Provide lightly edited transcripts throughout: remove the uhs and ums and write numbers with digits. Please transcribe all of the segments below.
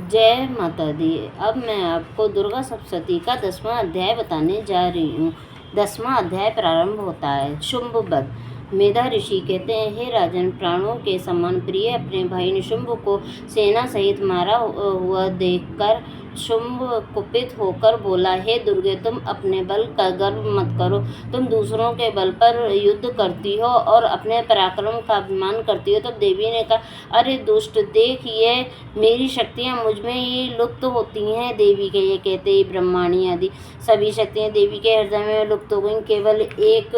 जय माता दी। अब मैं आपको दुर्गा सप्तशती का 10वां अध्याय बताने जा रही हूँ। 10वां अध्याय प्रारंभ होता है। शुंभ वध। मेधा ऋषि कहते हैं, हे राजन, प्राणों के समान प्रिय अपने भाई निशुंभ को सेना सहित मारा हुआ देखकर शुंभ कुपित होकर बोला, हे दुर्गे, तुम अपने बल का गर्व मत करो। तुम दूसरों के बल पर युद्ध करती हो और अपने पराक्रम का अभिमान करती हो। तब देवी ने कहा, अरे दुष्ट, देख, ये मेरी शक्तियाँ मुझ में ही लुप्त होती हैं। देवी के ये कहते ही ब्रह्माणी आदि सभी शक्तियाँ देवी के हृदय में लुप्त हो गईं, केवल एक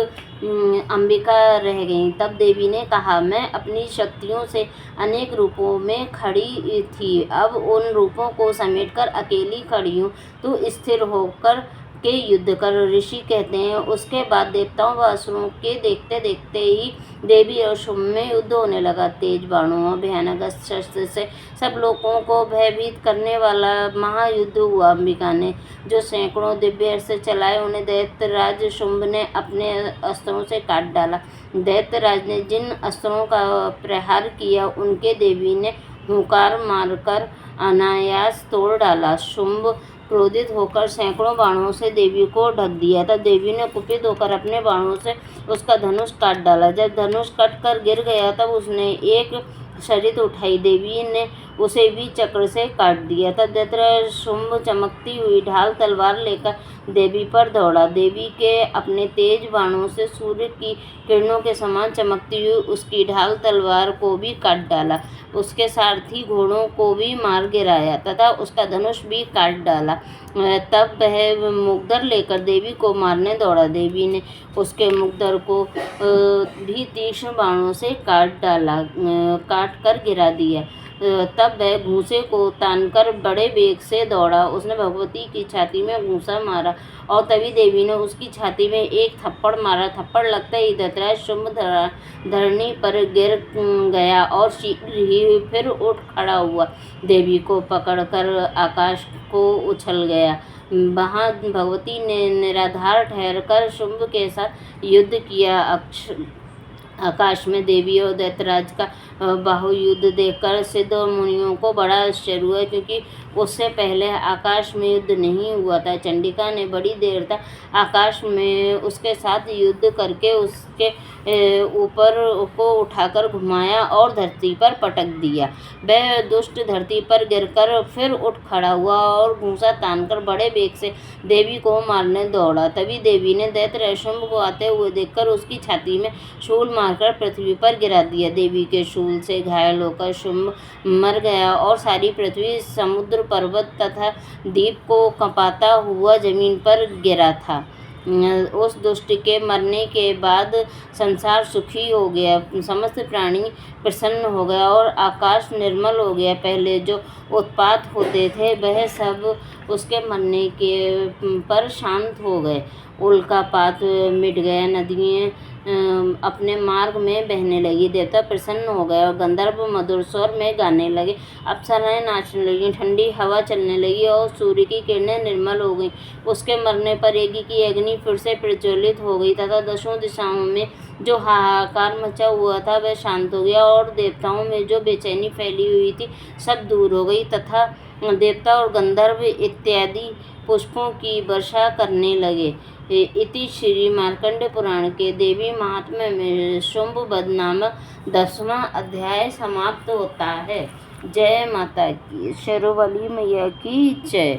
अंबिका रह गईं। तब देवी ने कहा, मैं अपनी शक्तियों से अनेक रूपों में खड़ी थी, अब उन रूपों को समेटकर अकेली खड़ी हूँ। तू स्थिर होकर के युद्ध कर। ऋषि कहते हैं, उसके बाद देवताओं व असुरों के देखते देखते ही देवी और शुंभ में युद्ध होने लगा। तेज बाणों और भयानक शस्त्र से सब लोगों को भयभीत करने वाला महायुद्ध हुआ। अंबिका ने जो सैकड़ों दिव्य अस्त्र चलाए, उन्हें दैत्यराज शुंभ ने अपने अस्त्रों से काट डाला। दैत्यराज ने जिन अस्त्रों का प्रहार किया, उनके देवी ने हुंकार मारकर अनायास तोड़ डाला। शुंभ क्रोधित होकर सैकड़ों बाणों से देवी को ढक दिया। तब देवी ने कुपित होकर अपने बाणों से उसका धनुष काट डाला। जब धनुष कट कर गिर गया, तब उसने एक शरीर उठाई। देवी ने उसे भी चक्र से काट दिया। तब दैत्यराज शुंभ चमकती हुई ढाल तलवार लेकर देवी पर दौड़ा। देवी के अपने तेज बाणों से सूर्य की किरणों के समान चमकती हुई उसकी ढाल तलवार को भी काट डाला। उसके सारथी घोड़ों को भी मार गिराया तथा उसका धनुष भी काट डाला। तब वह मुग्दर लेकर देवी को मारने दौड़ा। देवी ने उसके मुग्दर को भी तीक्ष्ण बाणों से काट कर गिरा दिया। तब वह घूंसे को तानकर बड़े वेग से दौड़ा। उसने भगवती की छाती में घूंसा मारा और तभी देवी ने उसकी छाती में एक थप्पड़ मारा। थप्पड़ लगते ही दैत्यराज शुंभ धरनी पर गिर गया और शीघ्र ही फिर उठ खड़ा हुआ। देवी को पकड़कर आकाश को उछल गया। वहाँ भगवती ने निराधार ठहरकर शुंभ के साथ युद्ध किया। आकाश में देवी और दैत्यराज का बाहुयुद्ध देखकर सिद्ध और मुनियों को बड़ा आश्चर्य हुआ, क्योंकि उससे पहले आकाश में युद्ध नहीं हुआ था। चंडिका ने बड़ी देर तक आकाश में उसके साथ युद्ध करके उसके ऊपर को उठाकर घुमाया और धरती पर पटक दिया। वह दुष्ट धरती पर गिरकर फिर उठ खड़ा हुआ और घूंसा तानकर बड़े वेग से देवी को मारने दौड़ा। तभी देवी ने दैत्यराज शुंभ को आते हुए देखकर उसकी छाती में शूल मारकर पृथ्वी पर गिरा दिया। देवी के शूल से घायल होकर शुंभ मर गया और सारी पृथ्वी, समुद्र, पर्वत तथा द्वीप को कंपाता हुआ जमीन पर गिरा था। उस दुष्ट के मरने के बाद संसार सुखी हो गया, समस्त प्राणी प्रसन्न हो गया और आकाश निर्मल हो गया। पहले जो उत्पात होते थे, वह सब उसके मरने के पर शांत हो गए। उल्कापात मिट गया, नदियाँ अपने मार्ग में बहने लगी। देवता प्रसन्न हो गए और गंधर्व मधुर स्वर में गाने लगे। अप्सराएं नाचने लगी, ठंडी हवा चलने लगी और सूर्य की किरणें निर्मल हो गईं। उसके मरने पर यज्ञ की अग्नि फिर से प्रज्वलित हो गई तथा दसों दिशाओं में जो हाहाकार मचा हुआ था, वह शांत हो गया और देवताओं में जो बेचैनी फैली हुई थी, सब दूर हो गई तथा देवता और गंधर्व इत्यादि पुष्पों की वर्षा करने लगे। इति श्री मार्कंड पुराण के देवी महात्म्य में शुंभ वध नामक 10वां अध्याय समाप्त होता है। जय माता की, शेरोवाली मैया की जय।